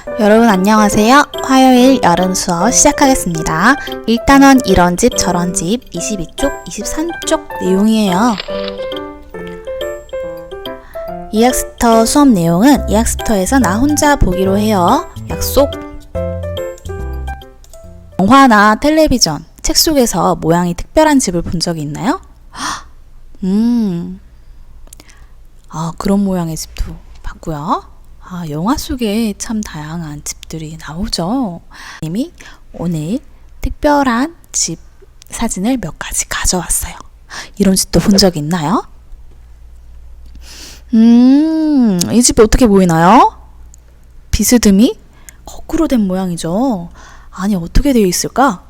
여러분 안녕하세요. 화요일 여름 수업 시작하겠습니다. 1단원 이런 집 저런 집 22쪽 23쪽 내용이에요. 이학스터 수업 내용은 이학스터에서 나 혼자 보기로 해요. 약속. 영화나 텔레비전, 책 속에서 모양이 특별한 집을 본 적이 있나요? 그런 모양의 집도 봤고요. 영화 속에 참 다양한 집들이 나오죠. 님이 오늘 특별한 집 사진을 몇 가지 가져왔어요. 이런 집도 본 적 있나요? 이 집이 어떻게 보이나요? 비스듬히 거꾸로 된 모양이죠. 아니, 어떻게 되어 있을까?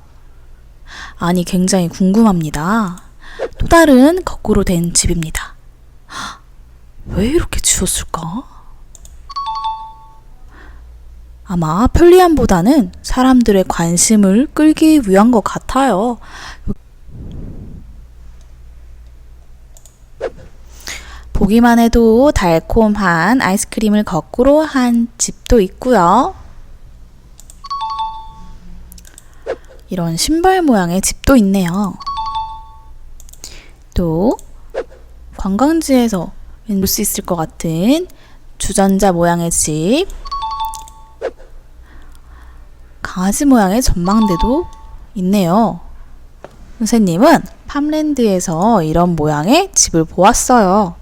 아니, 굉장히 궁금합니다. 또 다른 거꾸로 된 집입니다. 왜 이렇게 지었을까? 아마 편리함보다는 사람들의 관심을 끌기 위한 것 같아요. 보기만 해도 달콤한 아이스크림을 거꾸로 한 집도 있고요. 이런 신발 모양의 집도 있네요. 또 관광지에서 볼 수 있을 것 같은 주전자 모양의 집, 강아지 모양의 전망대도 있네요. 선생님은 팜랜드에서 이런 모양의 집을 보았어요.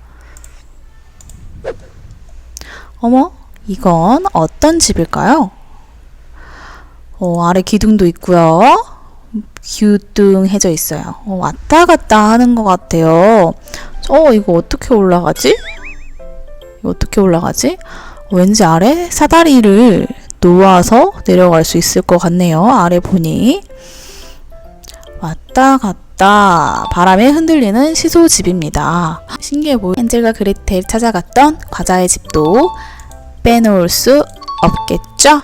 어머, 이건 어떤 집일까요? 아래 기둥도 있고요. 기우뚱해져 있어요. 왔다 갔다 하는 것 같아요. 이거 어떻게 올라가지? 왠지 아래 사다리를 놓아서 내려갈 수 있을 것 같네요. 아래 보니. 왔다 갔다 바람에 흔들리는 시소집입니다. 신기해 보이는 헨젤과 그레텔 찾아갔던 과자의 집도 빼놓을 수 없겠죠?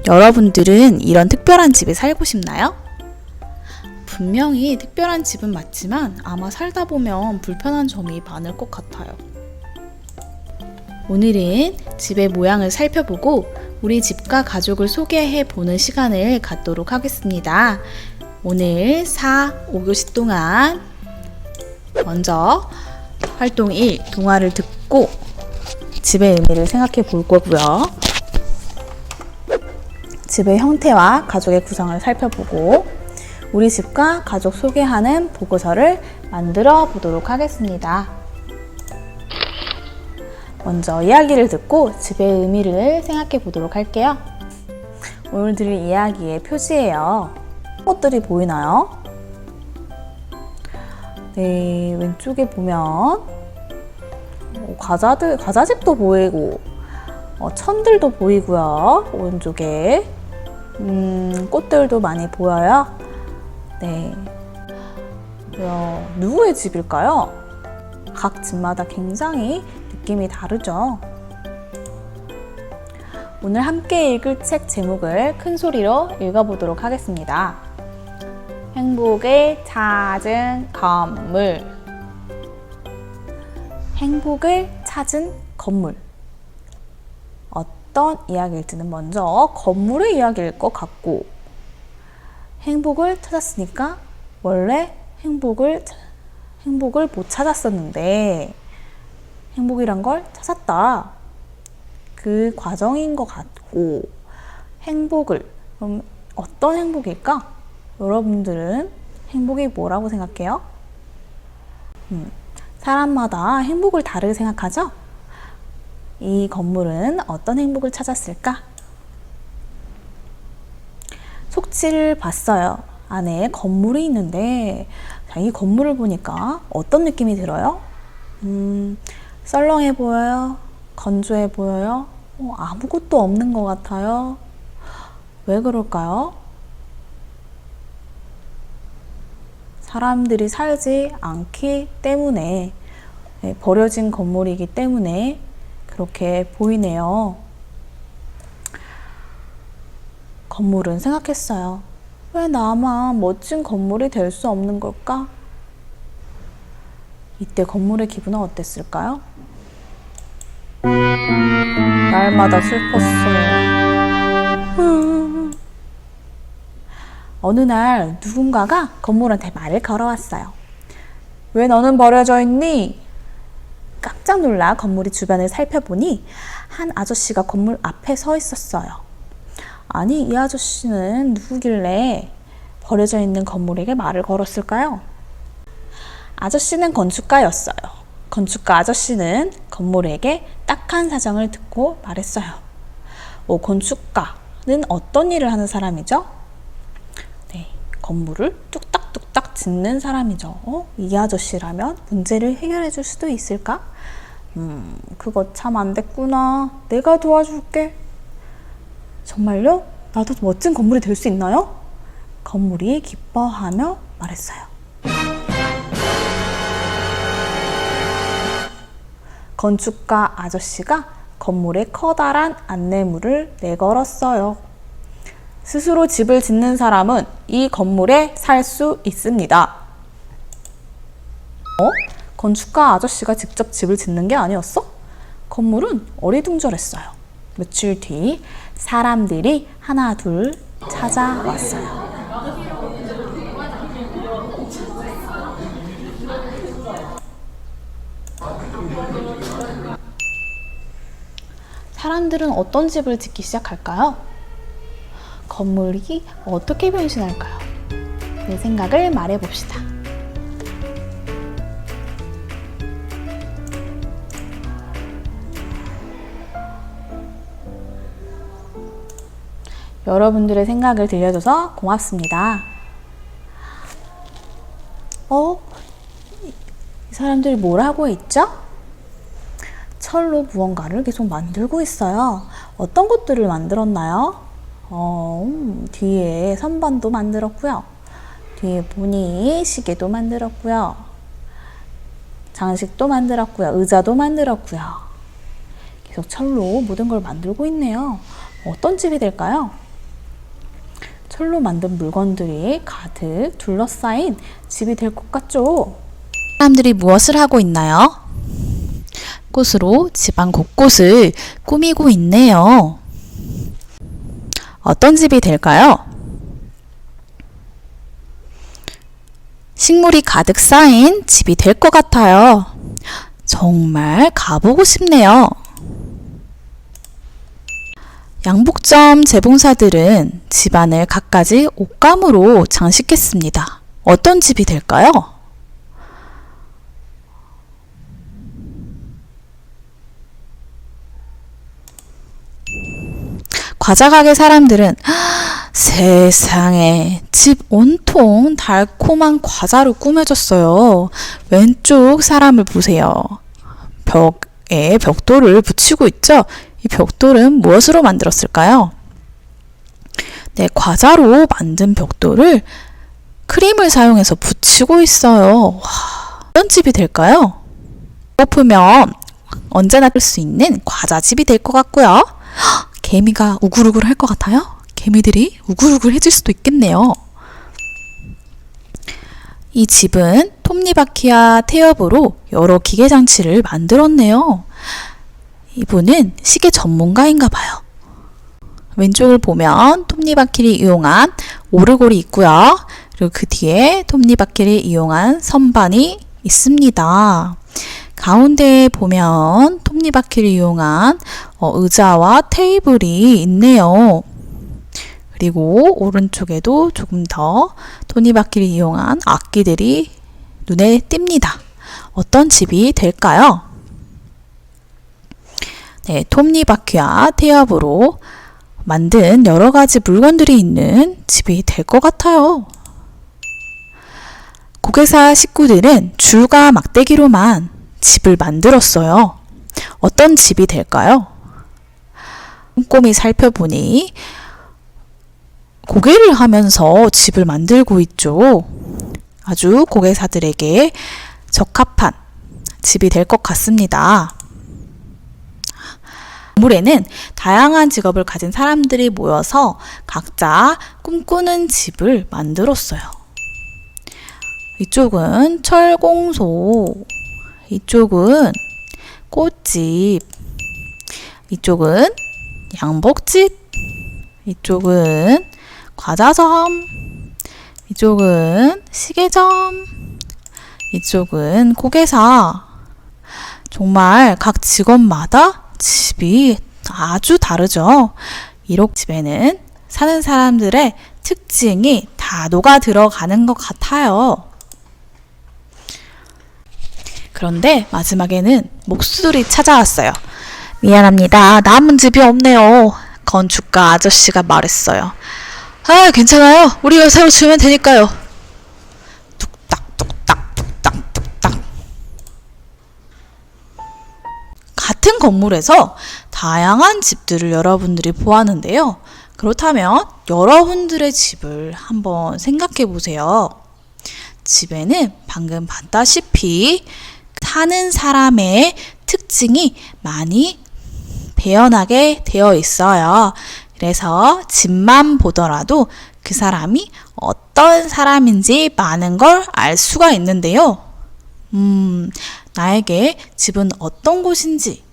여러분들은 이런 특별한 집에 살고 싶나요? 분명히 특별한 집은 맞지만 아마 살다 보면 불편한 점이 많을 것 같아요. 오늘은 집의 모양을 살펴보고 우리 집과 가족을 소개해 보는 시간을 갖도록 하겠습니다. 오늘 4, 5교시 동안 먼저 활동 1, 동화를 듣고 집의 의미를 생각해 볼 거고요. 집의 형태와 가족의 구성을 살펴보고 우리 집과 가족 소개하는 보고서를 만들어 보도록 하겠습니다. 먼저 이야기를 듣고 집의 의미를 생각해 보도록 할게요. 오늘 들을 이야기의 표지예요. 것들이 보이나요? 네, 왼쪽에 보면 과자집도 보이고 천들도 보이고요. 오른쪽에 꽃들도 많이 보여요. 네, 누구의 집일까요? 각 집마다 굉장히 느낌이 다르죠. 오늘 함께 읽을 책 제목을 큰 소리로 읽어보도록 하겠습니다. 행복을 찾은 건물. 행복을 찾은 건물. 어떤 이야기일지는 먼저 건물의 이야기일 것 같고, 행복을 찾았으니까 원래 행복을 못 찾았었는데 행복이란 걸 찾았다. 그 과정인 것 같고, 그럼 어떤 행복일까? 여러분들은 행복이 뭐라고 생각해요? 사람마다 행복을 다르게 생각하죠? 이 건물은 어떤 행복을 찾았을까? 속지를 봤어요. 안에 건물이 있는데, 이 건물을 보니까 어떤 느낌이 들어요? 썰렁해 보여요? 건조해 보여요? 아무것도 없는 것 같아요. 왜 그럴까요? 사람들이 살지 않기 때문에, 버려진 건물이기 때문에 그렇게 보이네요. 건물은 생각했어요. 왜 나만 멋진 건물이 될 수 없는 걸까? 이때 건물의 기분은 어땠을까요? 날마다 슬펐어. 어느 날 누군가가 건물한테 말을 걸어왔어요. 왜 너는 버려져 있니? 깜짝 놀라 건물의 주변을 살펴보니 한 아저씨가 건물 앞에 서 있었어요. 아니, 이 아저씨는 누구길래 버려져 있는 건물에게 말을 걸었을까요? 아저씨는 건축가였어요. 건축가 아저씨는 건물에게 딱한 사정을 듣고 말했어요. 건축가는 어떤 일을 하는 사람이죠? 네, 건물을 뚝딱뚝딱 짓는 사람이죠. 이 아저씨라면 문제를 해결해 줄 수도 있을까? 그거 참 안 됐구나. 내가 도와줄게. 정말요? 나도 멋진 건물이 될 수 있나요? 건물이 기뻐하며 말했어요. 건축가 아저씨가 건물에 커다란 안내물을 내걸었어요. 스스로 집을 짓는 사람은 이 건물에 살 수 있습니다. 건축가 아저씨가 직접 집을 짓는 게 아니었어? 건물은 어리둥절했어요. 며칠 뒤 사람들이 하나 둘 찾아왔어요. 사람들은 어떤 집을 짓기 시작할까요? 건물이 어떻게 변신할까요? 내 생각을 말해봅시다. 여러분들의 생각을 들려줘서 고맙습니다. 이 사람들이 뭘 하고 있죠? 철로 무언가를 계속 만들고 있어요. 어떤 것들을 만들었나요? 뒤에 선반도 만들었고요. 뒤에 보니 시계도 만들었고요. 장식도 만들었고요. 의자도 만들었고요. 계속 철로 모든 걸 만들고 있네요. 어떤 집이 될까요? 철로 만든 물건들이 가득 둘러싸인 집이 될 것 같죠? 사람들이 무엇을 하고 있나요? 꽃으로 집안 곳곳을 꾸미고 있네요. 어떤 집이 될까요? 식물이 가득 쌓인 집이 될 것 같아요. 정말 가보고 싶네요. 양복점 재봉사들은 집안을 갖가지 옷감으로 장식했습니다. 어떤 집이 될까요? 과자 가게 사람들은 세상에 집 온통 달콤한 과자로 꾸며졌어요. 왼쪽 사람을 보세요. 벽에 벽돌을 붙이고 있죠? 이 벽돌은 무엇으로 만들었을까요? 네, 과자로 만든 벽돌을 크림을 사용해서 붙이고 있어요. 어떤 집이 될까요? 배고프면 언제나 뜰 수 있는 과자집이 될 것 같고요. 개미가 우글우글 할 것 같아요. 개미들이 우글우글 해질 수도 있겠네요. 이 집은 톱니바퀴와 태엽으로 여러 기계장치를 만들었네요. 이분은 시계 전문가인가 봐요. 왼쪽을 보면 톱니바퀴를 이용한 오르골이 있고요. 그리고 그 뒤에 톱니바퀴를 이용한 선반이 있습니다. 가운데에 보면 톱니바퀴를 이용한 의자와 테이블이 있네요. 그리고 오른쪽에도 조금 더 톱니바퀴를 이용한 악기들이 눈에 띕니다. 어떤 집이 될까요? 네, 톱니바퀴와 태엽으로 만든 여러 가지 물건들이 있는 집이 될 것 같아요. 고개사 식구들은 줄과 막대기로만 집을 만들었어요. 어떤 집이 될까요? 꼼꼼히 살펴보니 고개를 하면서 집을 만들고 있죠. 아주 고개사들에게 적합한 집이 될 것 같습니다. 건물에는 다양한 직업을 가진 사람들이 모여서 각자 꿈꾸는 집을 만들었어요. 이쪽은 철공소, 이쪽은 꽃집, 이쪽은 양복집, 이쪽은 과자점, 이쪽은 시계점, 이쪽은 고개사. 정말 각 직원마다 집이 아주 다르죠. 1억 집에는 사는 사람들의 특징이 다 녹아 들어가는 것 같아요. 그런데 마지막에는 목수들이 찾아왔어요. 미안합니다. 남은 집이 없네요. 건축가 아저씨가 말했어요. 아, 괜찮아요. 우리가 새로 지으면 되니까요. 뚝딱 뚝딱 뚝딱 뚝딱. 같은 건물에서 다양한 집들을 여러분들이 보았는데요. 그렇다면 여러분들의 집을 한번 생각해 보세요. 집에는 방금 봤다시피 사는 사람의 특징이 많이 배어나게 되어 있어요. 그래서 집만 보더라도 그 사람이 어떤 사람인지 많은 걸 알 수가 있는데요. 나에게 집은 어떤 곳인지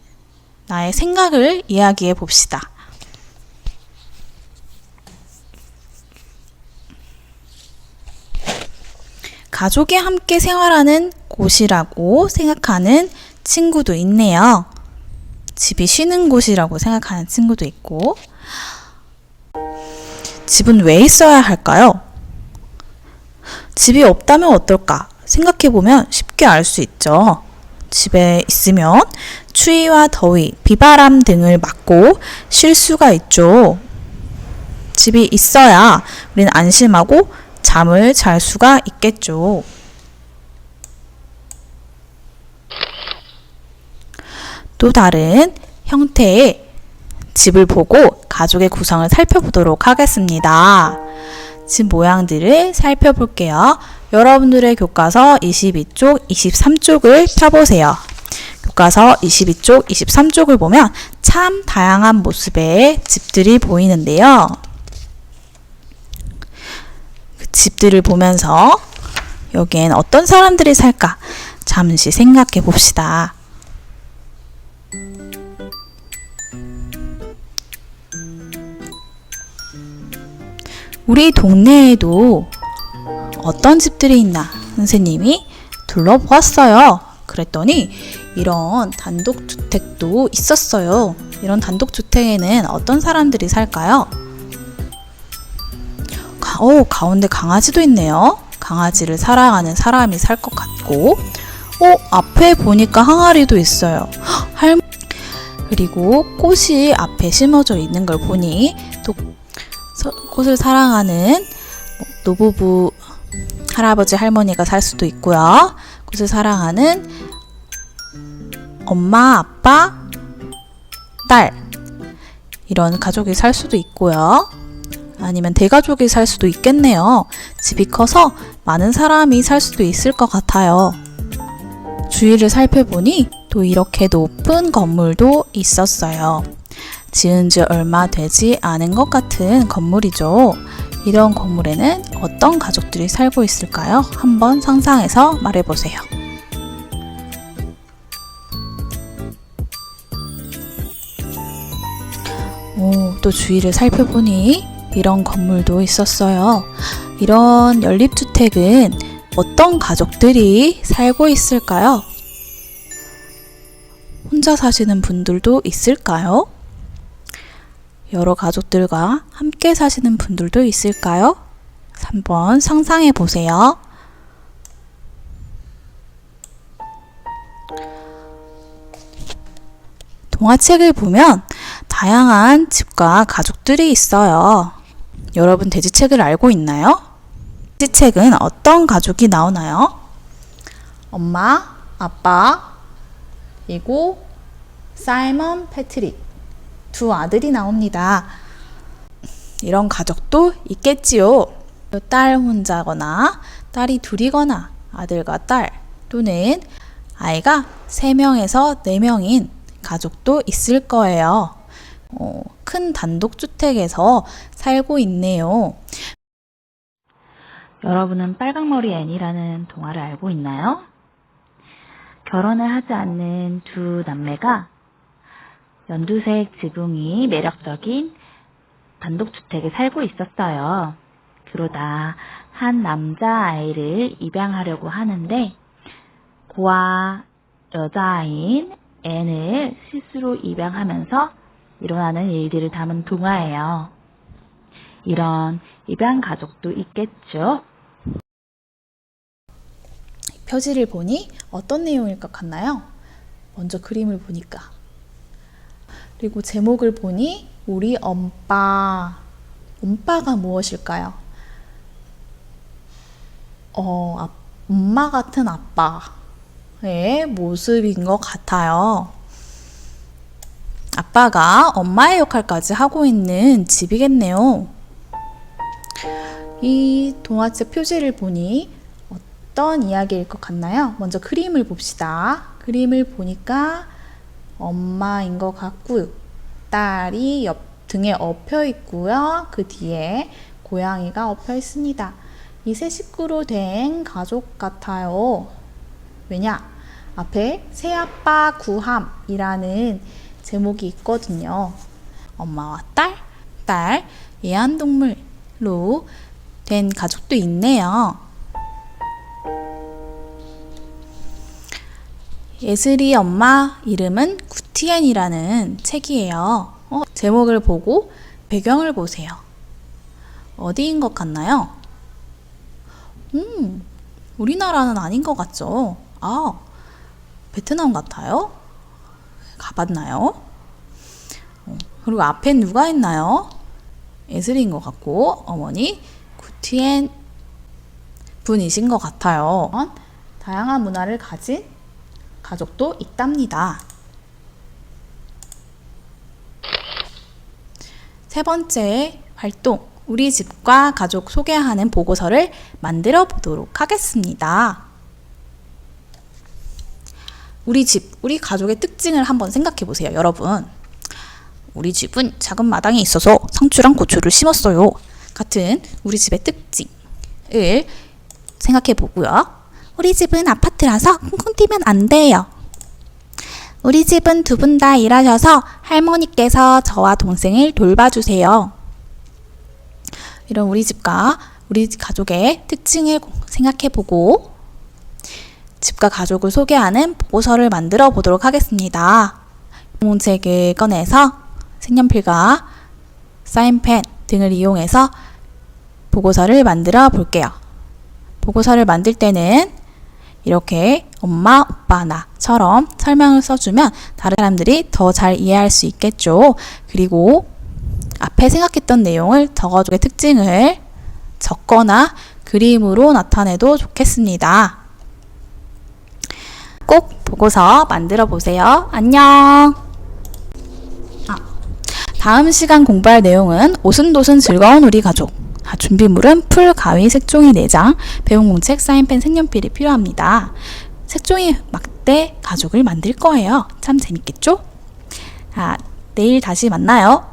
나의 생각을 이야기해 봅시다. 가족이 함께 생활하는 곳이라고 생각하는 친구도 있네요. 집이 쉬는 곳이라고 생각하는 친구도 있고. 집은 왜 있어야 할까요? 집이 없다면 어떨까? 생각해보면 쉽게 알 수 있죠. 집에 있으면 추위와 더위, 비바람 등을 막고 쉴 수가 있죠. 집이 있어야 우리는 안심하고 잠을 잘 수가 있겠죠. 또 다른 형태의 집을 보고 가족의 구성을 살펴보도록 하겠습니다. 집 모양들을 살펴볼게요. 여러분들의 교과서 22쪽, 23쪽을 펴보세요. 교과서 22쪽, 23쪽을 보면 참 다양한 모습의 집들이 보이는데요. 그 집들을 보면서 여기엔 어떤 사람들이 살까? 잠시 생각해 봅시다. 우리 동네에도 어떤 집들이 있나 선생님이 둘러보았어요. 그랬더니 이런 단독주택도 있었어요. 이런 단독주택에는 어떤 사람들이 살까요? 가운데 강아지도 있네요. 강아지를 사랑하는 사람이 살 것 같고, 앞에 보니까 항아리도 있어요. 그리고 꽃이 앞에 심어져 있는 걸 보니 또 꽃을 사랑하는 노부부 할아버지 할머니가 살 수도 있고요. 꽃을 사랑하는 엄마, 아빠, 딸 이런 가족이 살 수도 있고요. 아니면 대가족이 살 수도 있겠네요. 집이 커서 많은 사람이 살 수도 있을 것 같아요. 주위를 살펴보니 또 이렇게 높은 건물도 있었어요. 지은 지 얼마 되지 않은 것 같은 건물이죠. 이런 건물에는 어떤 가족들이 살고 있을까요? 한번 상상해서 말해보세요. 또 주위를 살펴보니 이런 건물도 있었어요. 이런 연립주택은 어떤 가족들이 살고 있을까요? 혼자 사시는 분들도 있을까요? 여러 가족들과 함께 사시는 분들도 있을까요? 한번 상상해 보세요. 동화책을 보면 다양한 집과 가족들이 있어요. 여러분 돼지책을 알고 있나요? 돼지책은 어떤 가족이 나오나요? 엄마, 아빠, 그리고 사이먼, 패트릭 두 아들이 나옵니다. 이런 가족도 있겠지요. 딸 혼자거나 딸이 둘이거나 아들과 딸 또는 아이가 3명에서 4명인 가족도 있을 거예요. 큰 단독주택에서 살고 있네요. 여러분은 빨강머리 애니라는 동화를 알고 있나요? 결혼을 하지 않는 두 남매가 연두색 지붕이 매력적인 단독주택에 살고 있었어요. 그러다 한 남자아이를 입양하려고 하는데 고아 여자아이인 앤을 실수로 입양하면서 일어나는 일들을 담은 동화예요. 이런 입양 가족도 있겠죠? 표지를 보니 어떤 내용일 것 같나요? 먼저 그림을 보니까. 그리고 제목을 보니 우리 엄빠. 엄빠가 무엇일까요? 엄마 같은 아빠의 모습인 것 같아요. 아빠가 엄마의 역할까지 하고 있는 집이겠네요. 이 동화책 표지를 보니 어떤 이야기일 것 같나요? 먼저 그림을 봅시다. 그림을 보니까 엄마인 것 같고요. 딸이 등에 엎여 있고요. 그 뒤에 고양이가 엎여 있습니다. 이 세 식구로 된 가족 같아요. 왜냐? 앞에 새아빠 구함이라는 제목이 있거든요. 엄마와 딸 애완동물로 된 가족도 있네요. 예슬이 엄마 이름은 구티엔이라는 책이에요. 제목을 보고 배경을 보세요. 어디인 것 같나요? 우리나라는 아닌 것 같죠? 베트남 같아요? 가봤나요? 그리고 앞엔 누가 있나요? 예슬이인 것 같고 어머니 구티엔 분이신 것 같아요. 다양한 문화를 가진 가족도 있답니다. 세 번째 활동, 우리 집과 가족 소개하는 보고서를 만들어 보도록 하겠습니다. 우리 집, 우리 가족의 특징을 한번 생각해 보세요, 여러분. 우리 집은 작은 마당이 있어서 상추랑 고추를 심었어요. 같은 우리 집의 특징을 생각해 보고요. 우리 집은 아파트라서 쿵쿵 뛰면 안 돼요. 우리 집은 두 분 다 일하셔서 할머니께서 저와 동생을 돌봐주세요. 이런 우리 집과 우리 가족의 특징을 생각해보고 집과 가족을 소개하는 보고서를 만들어 보도록 하겠습니다. 책을 꺼내서 색연필과 사인펜 등을 이용해서 보고서를 만들어 볼게요. 보고서를 만들 때는 이렇게 엄마, 오빠, 나처럼 설명을 써주면 다른 사람들이 더 잘 이해할 수 있겠죠. 그리고 앞에 생각했던 내용을 적어주의 특징을 적거나 그림으로 나타내도 좋겠습니다. 꼭 보고서 만들어 보세요. 안녕! 다음 시간 공부할 내용은 오순도순 즐거운 우리 가족. 준비물은 풀, 가위, 색종이 4장, 배움공책, 사인펜, 색연필이 필요합니다. 색종이 막대 가족을 만들 거예요. 참 재밌겠죠? 내일 다시 만나요.